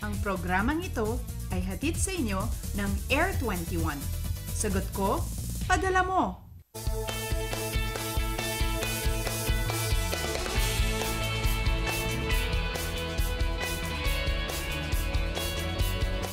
Ang programang ito ay hatid sa inyo ng Air 21. Sagot ko, padala mo!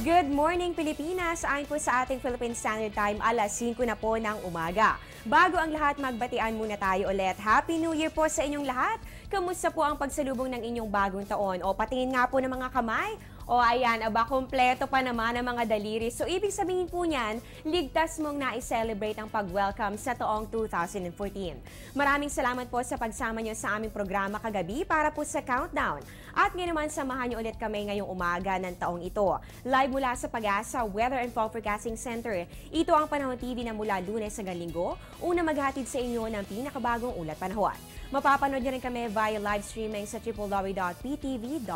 Good morning, Pilipinas! Ayon po sa ating Philippine Standard Time, alas 5 na po ng umaga. Bago ang lahat, magbatian muna tayo ulit. Happy New Year po sa inyong lahat! Kamusta po ang pagsalubong ng inyong bagong taon? O patingin nga po ng mga kamay? O ayan, aba, kompleto pa naman ang mga daliri. So ibig sabihin po niyan, ligtas mong na-celebrate ang pag-welcome sa taong 2014. Maraming salamat po sa pagsama nyo sa aming programa kagabi para po sa countdown. At ngayon naman, samahan nyo ulit kami ngayong umaga ng taong ito. Live mula sa Pag-asa Weather and Forecasting Center. Ito ang Panahon TV na mula Lunes hanggang Linggo, una maghatid sa inyo ng pinakabagong ulat panahon. Mapapanood nyo rin kami via live streaming sa www.ptv.ph.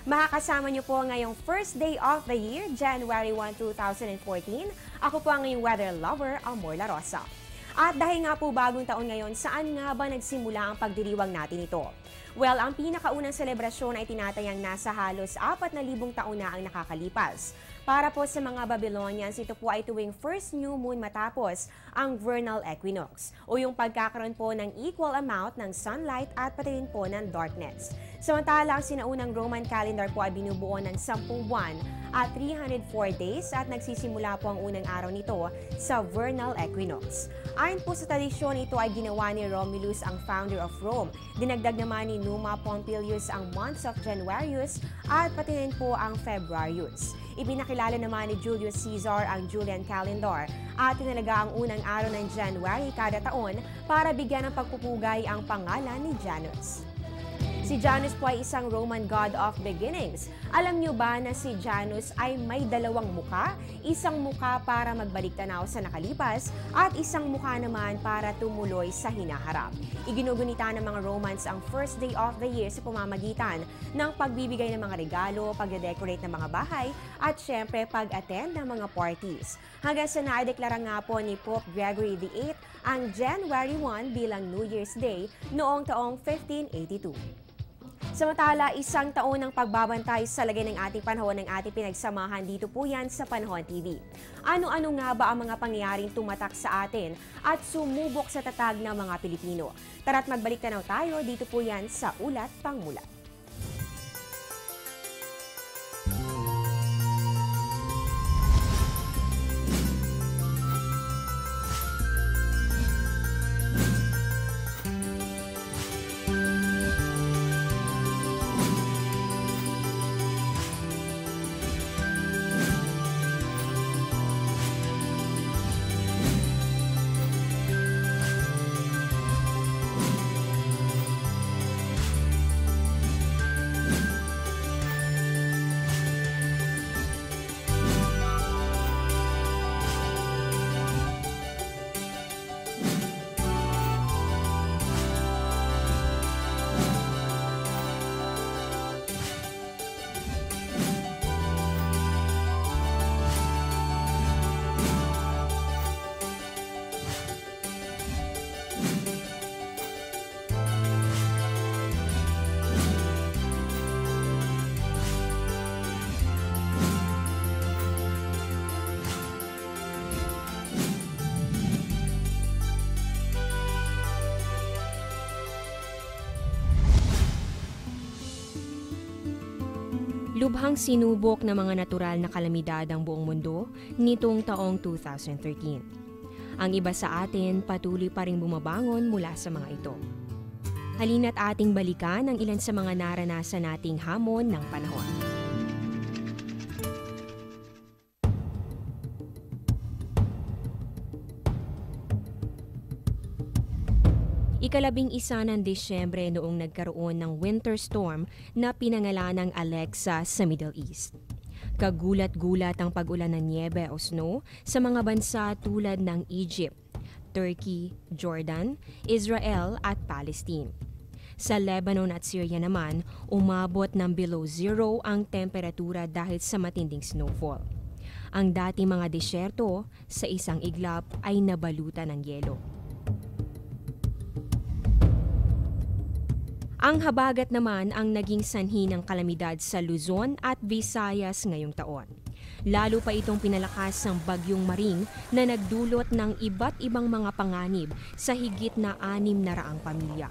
Makakasama niyo po ngayong first day of the year, January 1, 2014. Ako po ang inyong weather lover, Amor La Rosa. At dahil nga po bagong taon ngayon, saan nga ba nagsimula ang pagdiriwang natin ito? Well, ang pinakaunang selebrasyon ay tinatayang nasa halos 4,000 taon na ang nakakalipas. Para po sa mga Babylonians, ito po ay tuwing first new moon matapos ang vernal equinox o yung pagkakaroon po ng equal amount ng sunlight at pati rin po ng darkness. Samantala, ang sinaunang Roman calendar po ay binubuo ng 10 buwan at 304 days at nagsisimula po ang unang araw nito sa vernal equinox. Ayon po sa tradisyon, ito ay ginawa ni Romulus, ang founder of Rome. Dinagdag naman ni Numa Pompilius ang months of Januarius at pati rin po ang Februarius. Ipinakilala naman ni Julius Caesar ang Julian calendar at tinalaga ang unang araw ng January kada taon para bigyan ng pagpupugay ang pangalan ni Janus. Si Janus po ay isang Roman god of beginnings. Alam niyo ba na si Janus ay may dalawang muka? Isang muka para magbalik tanaw sa nakalipas at isang muka naman para tumuloy sa hinaharap. Iginugunita ng mga Romans ang first day of the year sa pamamagitan ng pagbibigay ng mga regalo, pagde-decorate ng mga bahay at syempre pag-attend ng mga parties. Hanggang sa naideklara nga po ni Pope Gregory VIII ang January 1 bilang New Year's Day noong taong 1582. Samantala, isang taon ng pagbabantay sa lagay ng ating panahon ng ating pinagsamahan dito po yan sa Panahon TV. Ano-ano nga ba ang mga pangyayaring tumatak sa atin at sumubok sa tatag ng mga Pilipino? Tara't magbalik tanaw tayo dito po yan sa Ulat Pangmulat. Lubhang sinubok ng mga natural na kalamidad ang buong mundo nitong taong 2013. Ang iba sa atin patuloy pa ring bumabangon mula sa mga ito. Halina't ating balikan ang ilan sa mga naranasan nating hamon ng panahon. Ika-11 ng Disyembre noong nagkaroon ng winter storm na pinangalanang Alexa sa Middle East. Kagulat-gulat ang pag-ulan ng niebe o snow sa mga bansa tulad ng Egypt, Turkey, Jordan, Israel at Palestine. Sa Lebanon at Syria naman, umabot ng below zero ang temperatura dahil sa matinding snowfall. Ang dati mga disyerto sa isang iglap ay nabalutan ng yelo. Ang habagat naman ang naging sanhi ng kalamidad sa Luzon at Visayas ngayong taon. Lalo pa itong pinalakas ng Bagyong Maring na nagdulot ng iba't ibang mga panganib sa higit na 600 pamilya.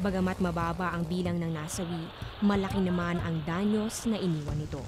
Bagamat mababa ang bilang ng nasawi, malaki naman ang danyos na iniwan nito.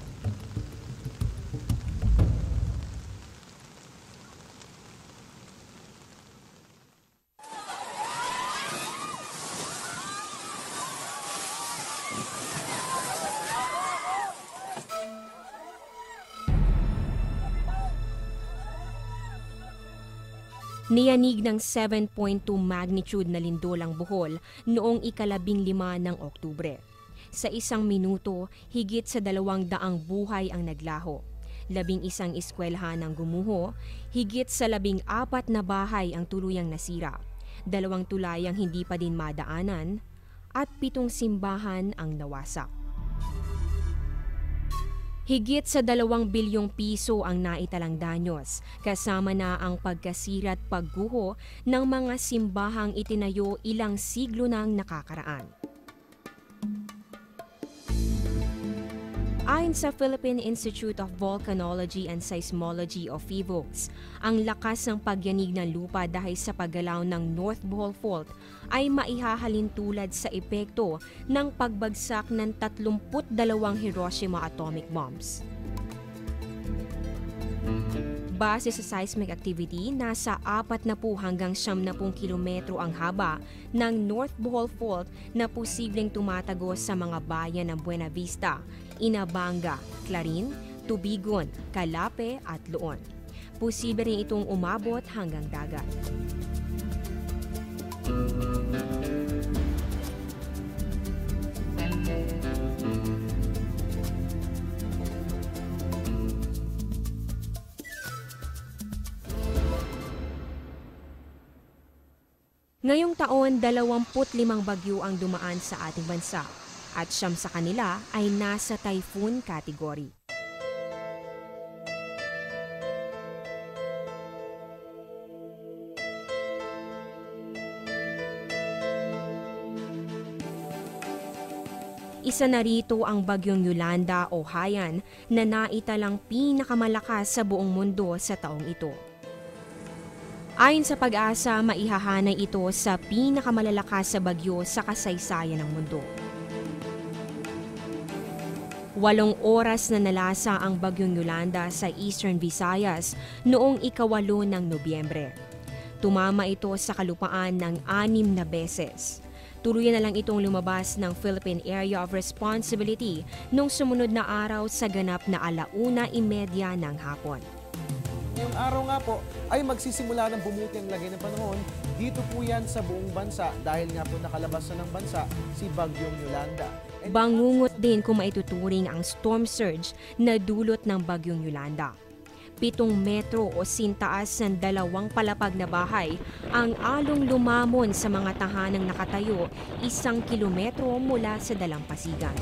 Niyanig ng 7.2 magnitude na lindol ang Bohol noong ika-15 ng Oktubre. Sa isang minuto, higit sa 200 buhay ang naglaho. 11 eskwelahan ang gumuho, higit sa 14 na bahay ang tuluyang nasira, 2 tulay ang hindi pa din madaanan, at 7 simbahan ang nawasak. Higit sa 2 bilyong piso ang naitalang danyos, kasama na ang pagkasira at pagguho ng mga simbahang itinayo ilang siglo nang nakakaraan. Ayon sa Philippine Institute of Volcanology and Seismology o PHIVOLCS, ang lakas ng pagyanig ng lupa dahil sa paggalaw ng North Bohol Fault ay maihahalin tulad sa epekto ng pagbagsak ng 32 Hiroshima atomic bombs. Base sa seismic activity, nasa 40 hanggang 70 kilometro ang haba ng North Bohol Fault na posibleng tumatagos sa mga bayan ng Buena Vista, Inabanga, Clarin, Tubigon, Calape at Loon. Posible rin itong umabot hanggang dagat. Ngayong taon, 25 bagyo ang dumaan sa ating bansa at 9 sa kanila ay nasa typhoon category. Isa na rito ang bagyong Yolanda o Haiyan na naitalang pinakamalakas sa buong mundo sa taong ito. Ayon sa Pag-asa, maihahanay ito sa pinakamalalakas sa bagyo sa kasaysayan ng mundo. 8 oras na nalasa ang bagyong Yolanda sa Eastern Visayas noong ika-8 ng Nobyembre. Tumama ito sa kalupaan ng 6 na beses. Tuluyan na lang itong lumabas ng Philippine Area of Responsibility noong sumunod na araw sa ganap na 1:30 ng hapon. Ngayong araw nga po ay magsisimula ng bumuti ang lagay ng panahon. Dito po yan sa buong bansa dahil nga po nakalabas na ng bansa si Bagyong Yolanda. Bangungot din kung maituturing ang storm surge na dulot ng Bagyong Yolanda. 7 metro o sintaas ng 2 palapag na bahay ang along lumamon sa mga tahanang nakatayo 1 kilometro mula sa dalampasigan.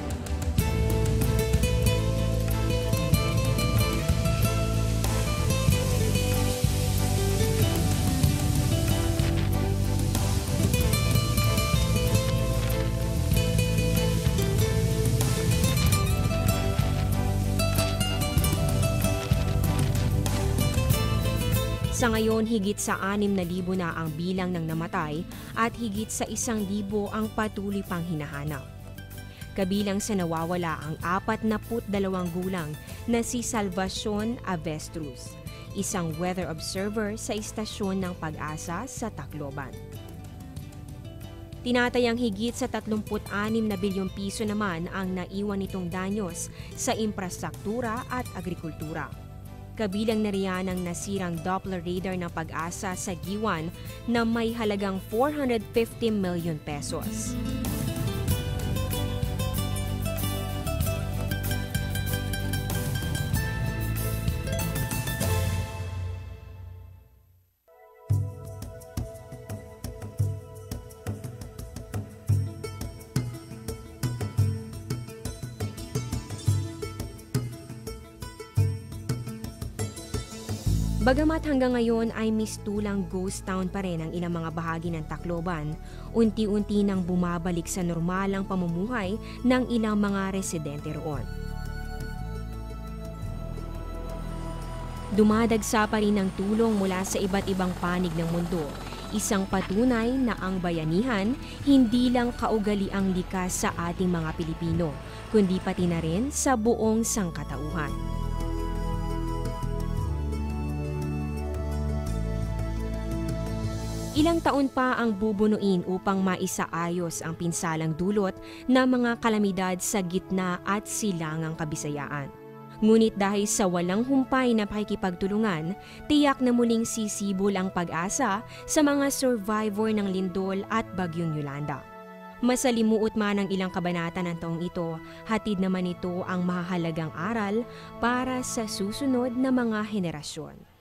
Sa ngayon, higit sa 6,000 na ang bilang ng namatay at higit sa 1,000 ang patuloy pang hinahanap. Kabilang sa nawawala ang 42 gulang na si Salvacion Avestruz, isang weather observer sa istasyon ng Pag-asa sa Tacloban. Tinatayang higit sa 36 na bilyong piso naman ang naiwan nitong danyos sa infrastruktura at agrikultura. Kabilang na riyan ang nasirang Doppler radar ng Pag-asa sa Giwan na may halagang 450 million pesos. Bagamat hanggang ngayon ay mistulang ghost town pa rin ang ilang mga bahagi ng Tacloban, unti-unti nang bumabalik sa normalang pamumuhay ng ilang mga residente roon. Dumadagsa pa rin ang tulong mula sa iba't ibang panig ng mundo, isang patunay na ang bayanihan hindi lang kaugaliang likas sa ating mga Pilipino, kundi pati na rin sa buong sangkatauhan. Ilang taon pa ang bubunuin upang maisaayos ang pinsalang dulot ng mga kalamidad sa gitna at silangang Kabisayaan. Ngunit dahil sa walang humpay na pakikipagtulungan, tiyak na muling sisibol ang pag-asa sa mga survivor ng lindol at bagyong Yolanda. Masalimuot man ang ilang kabanata ng taong ito, hatid naman ito ang mahalagang aral para sa susunod na mga henerasyon.